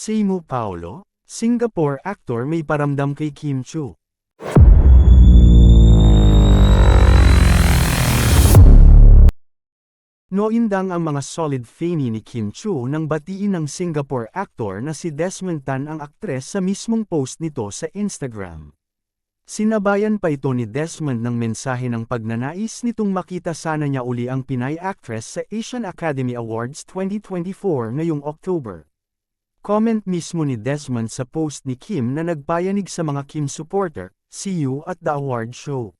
Seymour Paulo, Singapore actor may paramdam kay Kim Chiu. Noindang ang mga solid fanny ni Kim Chiu nang batiin ng Singapore actor na si Desmond Tan ang aktres sa mismong post nito sa Instagram. Sinabayan pa ito ni Desmond ng mensahe ng pagnanais nitong makita sana niya uli ang Pinay actress sa Asian Academy Awards 2024 ngayong October. Comment mismo ni Desmond sa post ni Kim na nagpayanig sa mga Kim supporter, "See you at the award show.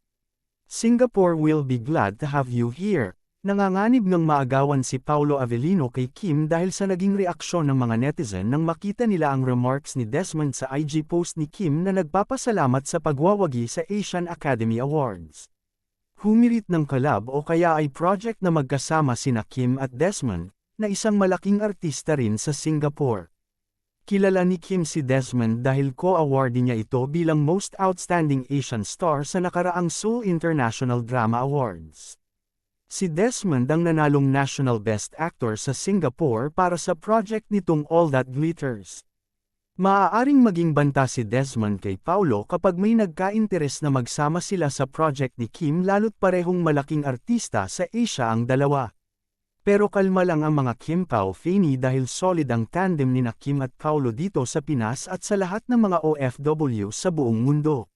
Singapore will be glad to have you here." Nanganganib ng maagawan si Paolo Avellino kay Kim dahil sa naging reaksyon ng mga netizen nang makita nila ang remarks ni Desmond sa IG post ni Kim na nagpapasalamat sa pagwawagi sa Asian Academy Awards. Humirit ng collab o kaya ay project na magkasama sina Kim at Desmond, na isang malaking artista rin sa Singapore. Kilala ni Kim si Desmond dahil co-awardee niya ito bilang Most Outstanding Asian Star sa nakaraang Seoul International Drama Awards. Si Desmond ang nanalong National Best Actor sa Singapore para sa project nitong All That Glitters. Maaaring maging banta si Desmond kay Paulo kapag may nagka-interes na magsama sila sa project ni Kim lalo't parehong malaking artista sa Asia ang dalawa. Pero kalma lang ang mga Kim Pao fanny dahil solid ang tandem nina Kim at Paulo dito sa Pinas at sa lahat ng mga OFW sa buong mundo.